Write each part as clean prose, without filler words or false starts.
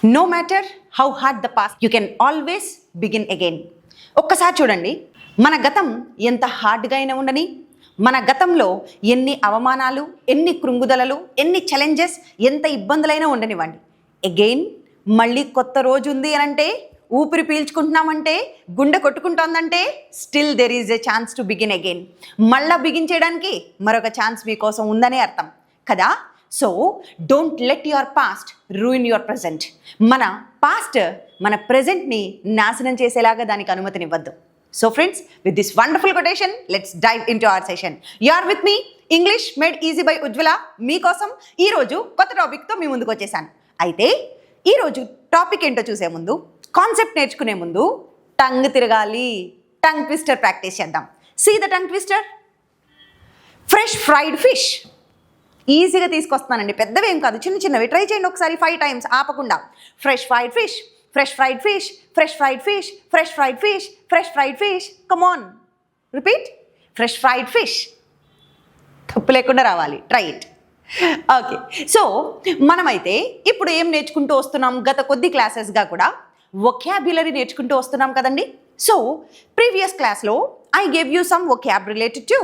No matter how hard the past you can always begin again. ఒక్కసారి చూడండి, మన గతం ఎంత హార్డ్గా అయినా ఉండని, మన గతంలో ఎన్ని అవమానాలు, ఎన్ని కృంగుదలలు, ఎన్ని ఛాలెంజెస్, ఎంత ఇబ్బందులైనా ఉండనివ్వండి, అగైన్ మళ్ళీ కొత్త రోజు ఉంది అని అంటే, ఊపిరి పీల్చుకుంటున్నామంటే, గుండె కొట్టుకుంటోందంటే still there is a chance to begin again. మళ్ళీ బిగిన్ చేయడానికి మరొక ఛాన్స్ మీకోసం ఉందనే అర్థం కదా. So don't let your past ruin your present. మన పాస్ట్ మన ప్రజెంట్ని నాశనం చేసేలాగా దానికి అనుమతినివ్వద్దు. So friends, with this wonderful quotation let's dive in to our session. You are with me, English made easy by Ujwala. మీకోసం ఈరోజు కొత్త టాపిక్తో మీ ముందుకు వచ్చేసాను. అయితే ఈరోజు టాపిక్ ఏంటో చూసే ముందు, కాన్సెప్ట్ నేర్చుకునే ముందు టంగ్ తిరగాలి, టంగ్ ట్విస్టర్ ప్రాక్టీస్ చేద్దాం. See the tongue twister. Fresh fried fish. ఈజీగా తీసుకొస్తున్నానండి, పెద్దవి ఏం కాదు, చిన్న చిన్నవి. ట్రై చేయండి ఒకసారి 5 times ఆపకుండా. Fresh fried fish, fresh fried fish, fresh fried fish, fresh fried fish, fresh fried fish. Come on, repeat. Fresh fried fish. తప్పు లేకుండా రావాలి. Try it. ఓకే, సో మనమైతే ఇప్పుడు ఏం నేర్చుకుంటూ వస్తున్నాం? గత కొద్ది క్లాసెస్గా కూడా వొకాబ్యులరీ నేర్చుకుంటూ వస్తున్నాం కదండి. సో ప్రీవియస్ క్లాస్లో I gave you some vocab related to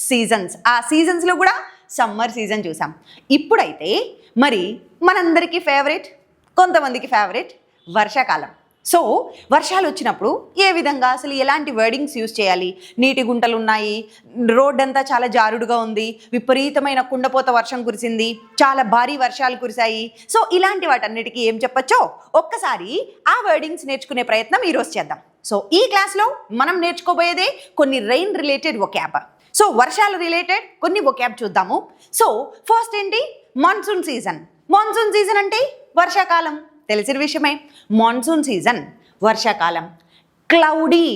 seasons. ఆ సీజన్స్లో కూడా సమ్మర్ సీజన్ చూసాం. ఇప్పుడైతే మరి మనందరికీ ఫేవరెట్, కొంతమందికి ఫేవరెట్ వర్షాకాలం. సో వర్షాలు వచ్చినప్పుడు ఏ విధంగా, అసలు ఎలాంటి వర్డింగ్స్ యూజ్ చేయాలి? నీటి గుంటలు ఉన్నాయి, రోడ్ అంతా చాలా జారుడుగా ఉంది, విపరీతమైన కుండపోత వర్షం కురిసింది, చాలా భారీ వర్షాలు కురిశాయి. సో ఇలాంటి వాటన్నిటికీ ఏం చెప్పచ్చో ఒక్కసారి ఆ వర్డింగ్స్ నేర్చుకునే ప్రయత్నం ఈరోజు చేద్దాం. సో ఈ క్లాస్లో మనం నేర్చుకోబోయేదే కొన్ని రెయిన్ రిలేటెడ్ వొకాబ్. సో వర్షాల రిలేటెడ్ కొన్ని వొకాబ్ చూద్దాము. సో ఫస్ట్ ఏంటి? Monsoon season. మాన్సూన్ సీజన్ అంటే వర్షాకాలం, తెలిసిన విషయమే. మాన్సూన్ సీజన్ వర్షాకాలం. క్లౌడీ,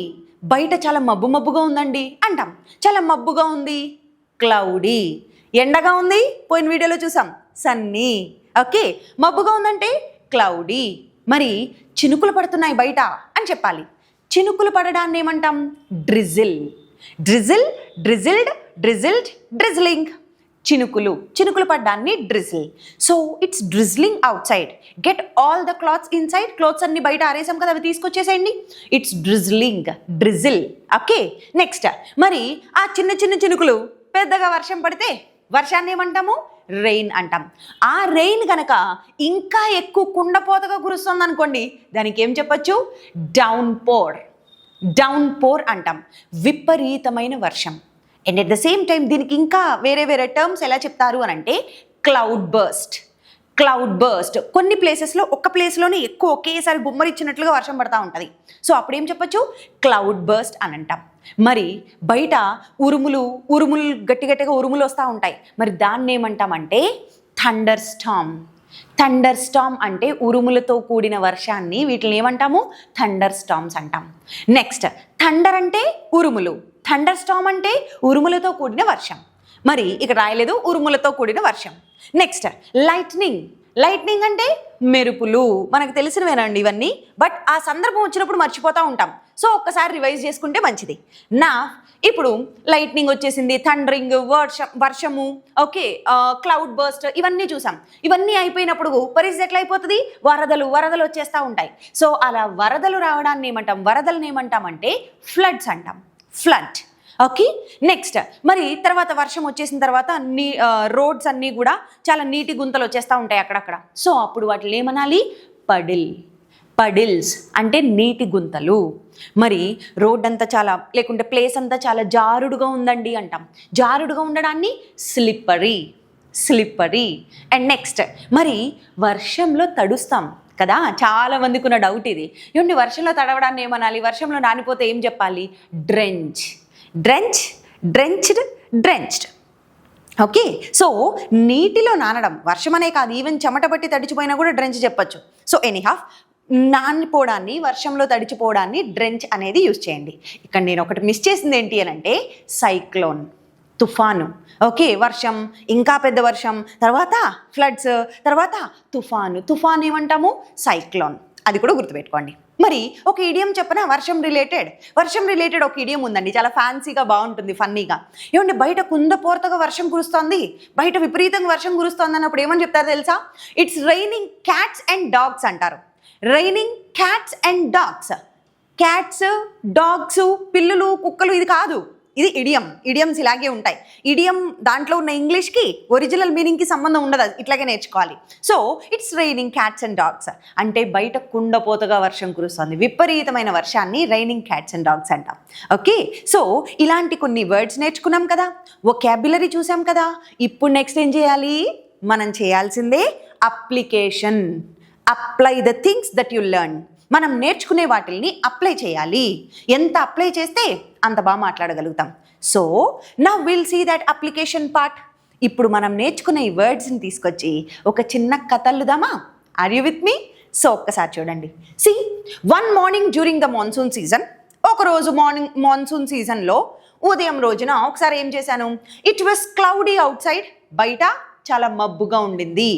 బయట చాలా మబ్బు మబ్బుగా ఉందండి అంటాం. చాలా మబ్బుగా ఉంది, క్లౌడీ. ఎండగా ఉంది, పోయిన వీడియోలో చూసాం, సన్నీ. ఓకే, మబ్బుగా ఉందంటే క్లౌడీ. మరి చినుకులు పడుతున్నాయి బయట అని చెప్పాలి. చినుకులు పడడాన్ని ఏమంటాం? Drizzle. Drizzle, drizzled, drizzled, drizzling. చినుకులు, చినుకులు పడ్డాన్ని drizzle. So it's drizzling outside. Get all the clothes inside. Clothes అన్ని బయట ఆరేసాం కదా, అవి తీసుకొచ్చేసేయండి. It's drizzling, drizzle. Okay, next మరి ఆ చిన్న చిన్న చినుకులు పెద్దగా వర్షం పడితే వర్షాన్ని ఏమంటాము? రెయిన్ అంటాం. ఆ రెయిన్ కనుక ఇంకా ఎక్కువ కుండపోతగా కురుస్తుంది అనుకోండి, దానికి ఏం చెప్పచ్చు? Down pour. డౌన్ పోర్ అంటాం. విపరీతమైన వర్షం. And at the same time దీనికి ఇంకా వేరే వేరే టర్మ్స్ ఎలా చెప్తారు అని అంటే క్లౌడ్ బర్స్ట్. Cloud burst. కొన్ని ప్లేసెస్లో ఒక్క ప్లేస్లోనే ఎక్కువ ఒకేసారి గుమ్మరిచ్చినట్లుగా వర్షం పడతా ఉంటుంది. సో అప్పుడు ఏం చెప్పచ్చు? క్లౌడ్ బర్స్ట్ అని అంటాం. మరి బయట ఉరుములు ఉరుములు గట్టి గట్టిగా ఉరుములు వస్తూ ఉంటాయి, మరి దాన్ని ఏమంటామంటే థండర్ స్టార్మ్. థండర్ స్టార్మ్ అంటే ఉరుములతో కూడిన వర్షాన్ని, వీటిని ఏమంటాము? థండర్ స్టార్మ్స్ అంటాం. నెక్స్ట్, థండర్ అంటే ఉరుములు, థండర్ స్టార్మ్ అంటే ఉరుములతో కూడిన వర్షం. మరి ఇక్కడ రాయలేదు, ఉరుములతో కూడిన వర్షం. Next, lightning. లైట్నింగ్ అంటే మెరుపులు. మనకు తెలిసినవేనండి ఇవన్నీ, బట్ ఆ సందర్భం వచ్చినప్పుడు మర్చిపోతూ ఉంటాం. సో ఒక్కసారి రివైజ్ చేసుకుంటే మంచిది. నా ఇప్పుడు లైట్నింగ్ వచ్చేసింది, థండరింగ్, వర్షము, ఓకే, క్లౌడ్ బర్స్ట్, ఇవన్నీ చూసాం. ఇవన్నీ అయిపోయినప్పుడు పరిస్థితి ఎట్లా అయిపోతుంది? వరదలు వచ్చేస్తూ ఉంటాయి. సో అలా వరదలు రావడాన్ని ఏమంటాం? వరదలను ఏమంటామంటే ఫ్లడ్స్ అంటాం. ఫ్లడ్. ఓకే, నెక్స్ట్ మరి తర్వాత వర్షం వచ్చేసిన తర్వాత రోడ్స్ అన్నీ కూడా చాలా నీటి గుంతలు వచ్చేస్తూ ఉంటాయి అక్కడక్కడ. సో అప్పుడు వాటిని ఏమనాలి? పడిల్. పడిల్స్ అంటే నీటి గుంతలు. మరి రోడ్ అంతా చాలా, లేకుంటే ప్లేస్ అంతా చాలా జారుడుగా ఉందండి అంటాం. జారుడుగా ఉండడాన్ని స్లిప్పరీ. స్లిప్పరీ. అండ్ నెక్స్ట్ మరి వర్షంలో తడుస్తాం కదా, చాలా మందికి ఉన్న డౌట్ ఇది. ఏమండి వర్షంలో తడవడాన్ని ఏమనాలి? వర్షంలో నానిపోతే ఏం చెప్పాలి? Drench. Drench, drenched, drenched. Okay, so నీటిలో నానడం, వర్షం అనే కాదు, ఈవెన్ చెమట పట్టి తడిచిపోయినా కూడా డ్రెంచ్ చెప్పచ్చు. సో ఎనీహావ్, నానిపోవడాన్ని, వర్షంలో తడిచిపోవడాన్ని డ్రెంచ్ అనేది యూజ్ చేయండి. ఇక్కడ నేను ఒకటి మిస్ చేసింది ఏంటి అని అంటే సైక్లోన్, తుఫాను. ఓకే, వర్షం, ఇంకా పెద్ద వర్షం, తర్వాత ఫ్లడ్స్, తర్వాత తుఫాను. తుఫాన్ ఏమంటాము? సైక్లోన్. అది కూడా గుర్తుపెట్టుకోండి. మరి ఒక ఇడియం చెప్పనా, వర్షం రిలేటెడ్ ఒక ఇడియం ఉందండి, చాలా ఫ్యాన్సీగా బాగుంటుంది, ఫన్నీగా. ఏమండి, బయట కుందపోర్తగా వర్షం కురుస్తోంది, బయట విపరీతంగా వర్షం కురుస్తోంది అన్నప్పుడు ఏమని చెప్తారు తెలుసా? It's raining cats and dogs అంటారు. Raining cats and dogs. Cats, dogs, పిల్లులు, కుక్కలు ఇది కాదు, ఇది ఇడియమ్స్ ఇలాగే ఉంటాయి. ఇడియం దాంట్లో ఉన్న ఇంగ్లీష్కి ఒరిజినల్ మీనింగ్కి సంబంధం ఉండదు, ఇట్లాగే నేర్చుకోవాలి. So it's raining cats and dogs అంటే బయట కుండపోతగా వర్షం కురుస్తుంది, విపరీతమైన వర్షాన్ని రైనింగ్ క్యాట్స్ అండ్ డాగ్స్ అంటాం. ఓకే, సో ఇలాంటి కొన్ని వర్డ్స్ నేర్చుకున్నాం కదా, వొకాబులరీ చూసాం కదా. ఇప్పుడు నెక్స్ట్ ఏం చేయాలి? మనం చేయాల్సిందే application. Apply the things that you learn. మనం నేర్చుకునే వాటిని అప్లై చేయాలి. ఎంత అప్లై చేస్తే అంత బాగా మాట్లాడగలుగుతాం. So now will see that application part. ఇప్పుడు మనం నేర్చుకున్న ఈ వర్డ్స్ని తీసుకొచ్చి ఒక చిన్న కథ అల్లుదామా? Are you with me? So ఒక్కసారి చూడండి. See, one morning during the monsoon season. ఒకరోజు మాన్సూన్ సీజన్లో ఉదయం రోజున ఒకసారి ఏం చేశాను? It was cloudy outside. బయట చాలా మబ్బుగా ఉండింది.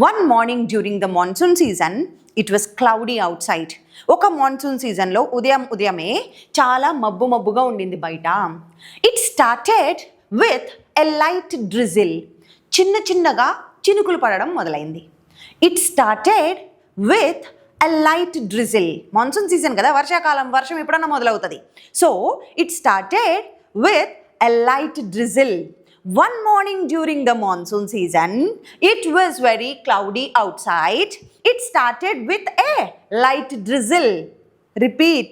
One morning during the monsoon season it was cloudy outside. ఒక మాన్సూన్ సీజన్లో ఉదయమే చాలా మబ్బుగా ఉండింది బయట. It started with a light drizzle. చిన్నగా చినుకులు పడడం మొదలైంది. It started with a light drizzle. Monsoon season కదా, వర్షాకాలం, వర్షం ఎప్పుడన్నా మొదలవుతుంది. So it started with a light drizzle. One morning during the monsoon season, it was very cloudy outside. It started with a light drizzle. Repeat.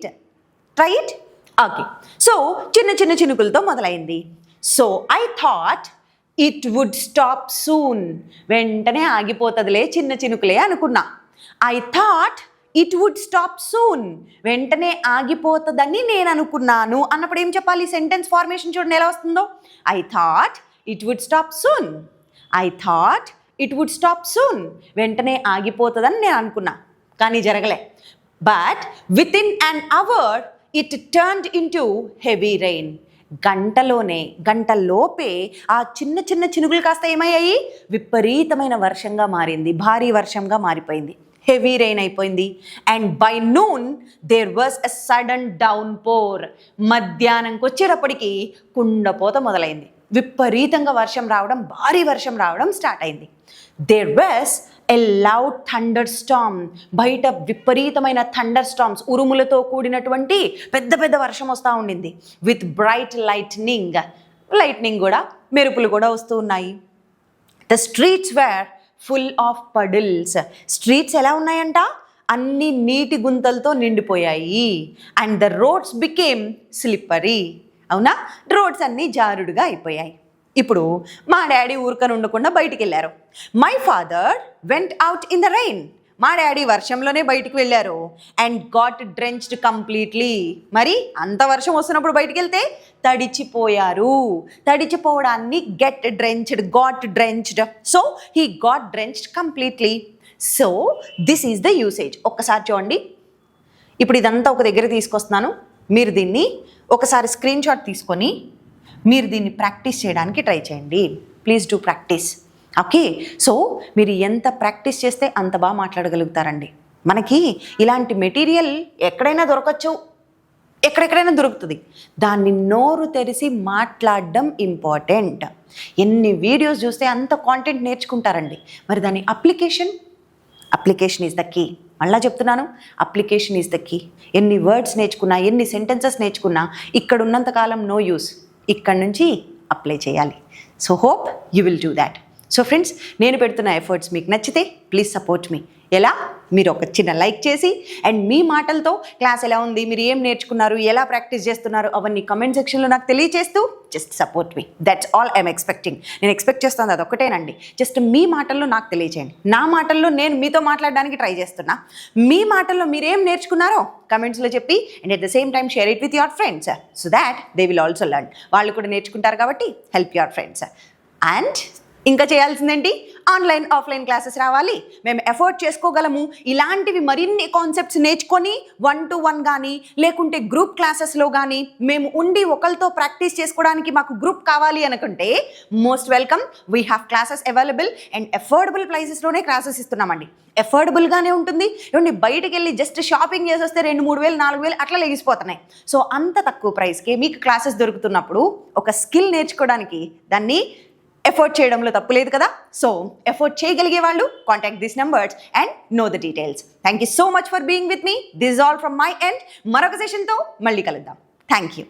Try it. Okay. So, చిన్న చినుకులతో మొదలైంది. So, I thought it would stop soon. వెంటనే ఆగిపోతదిలే చిన్న చినుకులే అనుకున్నా. I thought it would stop soon. వెంటనే ఆగిపోతుందని నేను అనుకున్నాను అన్నప్పుడు ఏం చెప్పాలి? సెంటెన్స్ ఫార్మేషన్ చూడండి ఎలా వస్తుందో. I thought it would stop soon. I thought it would stop soon. వెంటనే ఆగిపోతుందని నేను అనుకున్నా, కానీ జరగలే. But within an hour it turned into heavy rain. గంటలోపే ఆ చిన్న చినుకులు కాస్త ఏమయ్యాయి? విపరీతమైన వర్షంగా మారింది, భారీ వర్షంగా మారిపోయింది, హెవీ రెయిన్ అయిపోయింది. And by noon there was a sudden downpour. మధ్యాహ్నంకి వచ్చేటప్పటికి కుండపోత మొదలైంది, విపరీతంగా వర్షం రావడం, భారీ వర్షం రావడం స్టార్ట్ అయింది. There was a loud thunder storm. బయట విపరీతమైన థండర్ స్టార్మ్స్, ఉరుములతో కూడినటువంటి పెద్ద వర్షం వస్తూ ఉండింది. విత్ బ్రైట్ లైట్నింగ్ కూడా, మెరుపులు కూడా వస్తూ ఉన్నాయి. The streets were full of puddles. Streets ఎలా ఉన్నాయంట? అన్ని నీటి గుంతలతో నిండిపోయాయి. And the roads became slippery. అవునా, రోడ్స్ అన్నీ జారుడుగా అయిపోయాయి. ఇప్పుడు మా డాడీ ఊరికని ఉండకుండా బయటికి వెళ్ళారు. My father went out in the rain. మా డాడీ వర్షంలోనే బయటికి వెళ్ళారు. And got drenched completely. మరి అంత వర్షం వస్తున్నప్పుడు బయటికి వెళ్తే తడిచిపోయారు. తడిచిపోవడాన్ని got drenched. So he got drenched completely. So this is the usage. ఒక్కసారి చూడండి. ఇప్పుడు ఇదంతా ఒక దగ్గర తీసుకొస్తున్నాను. మీరు దీన్ని ఒకసారి స్క్రీన్ షాట్ తీసుకొని మీరు దీన్ని ప్రాక్టీస్ చేయడానికి ట్రై చేయండి. Please do practice. Okay, so మీరు ఎంత ప్రాక్టీస్ చేస్తే అంత బాగా మాట్లాడగలుగుతారండి. మనకి ఇలాంటి మెటీరియల్ ఎక్కడైనా దొరకచ్చు, ఎక్కడెక్కడైనా దొరుకుతుంది. దాన్ని నోరు తెరిచి మాట్లాడడం ఇంపార్టెంట్. ఎన్ని వీడియోస్ చూస్తే అంత కాంటెంట్ నేర్చుకుంటారండి. మరి దాని అప్లికేషన్ ఈజ్ ద కీ. మళ్ళా చెప్తున్నాను, అప్లికేషన్ ఈజ్ ద కీ. ఎన్ని వర్డ్స్ నేర్చుకున్నా, ఎన్ని సెంటెన్సెస్ నేర్చుకున్నా ఇక్కడ ఉన్నంతకాలం నో యూస్. ఇక్కడ నుంచి అప్లై చేయాలి. So hope you will do that. So friends, నేను పెడుతున్న ఎఫర్ట్స్ మీకు నచ్చితే ప్లీజ్ సపోర్ట్ మీ. ఎలా? మీరు ఒక చిన్న లైక్ చేసి అండ్ మీ మాటలతో క్లాస్ ఎలా ఉంది, మీరు ఏం నేర్చుకున్నారు, ఎలా ప్రాక్టీస్ చేస్తున్నారు అవన్నీ కమెంట్ సెక్షన్లో నాకు తెలియజేస్తూ just support me. That's all I'm expecting. నేను ఎక్స్పెక్ట్ చేస్తాను అదొక్కటేనండి. జస్ట్ మీ మాటల్లో నాకు తెలియజేయండి. నా మాటల్లో నేను మీతో మాట్లాడడానికి ట్రై చేస్తున్నా. మీ మాటల్లో మీరేం నేర్చుకున్నారో కమెంట్స్లో చెప్పి and at the same time share it with your friends so that they will also learn. వాళ్ళు కూడా నేర్చుకుంటారు కాబట్టి హెల్ప్ యువర్ ఫ్రెండ్స్. అండ్ ఇంకా చేయాల్సిందేంటి? ఆన్లైన్ ఆఫ్లైన్ క్లాసెస్ రావాలి, మేము ఎఫోర్డ్ చేసుకోగలము, ఇలాంటివి మరిన్ని కాన్సెప్ట్స్ నేర్చుకొని 1-to-1 కానీ లేకుంటే గ్రూప్ క్లాసెస్లో కానీ మేము ఉండి ఒకరితో ప్రాక్టీస్ చేసుకోవడానికి మాకు గ్రూప్ కావాలి అనుకుంటే most welcome. We have classes available and affordable ప్రైసెస్లోనే క్లాసెస్ ఇస్తున్నామండి. అఫోర్డబుల్గానే ఉంటుంది. ఏమండి బయటకు వెళ్ళి జస్ట్ షాపింగ్ చేసి వస్తే 2,000, 3,000, 4,000 అట్లా లెగిసిపోతున్నాయి. సో అంత తక్కువ ప్రైస్కి మీకు క్లాసెస్ దొరుకుతున్నప్పుడు ఒక స్కిల్ నేర్చుకోవడానికి దాన్ని ఎఫర్ట్ చేయడంలో తప్పు లేదు కదా. సో ఎఫర్ట్ చేయగలిగే వాళ్ళు contact this numbers and know the details. Thank you so much for being with me. This all from my end. మరొక సెషన్తో మళ్ళీ కలుద్దాం. Thank you.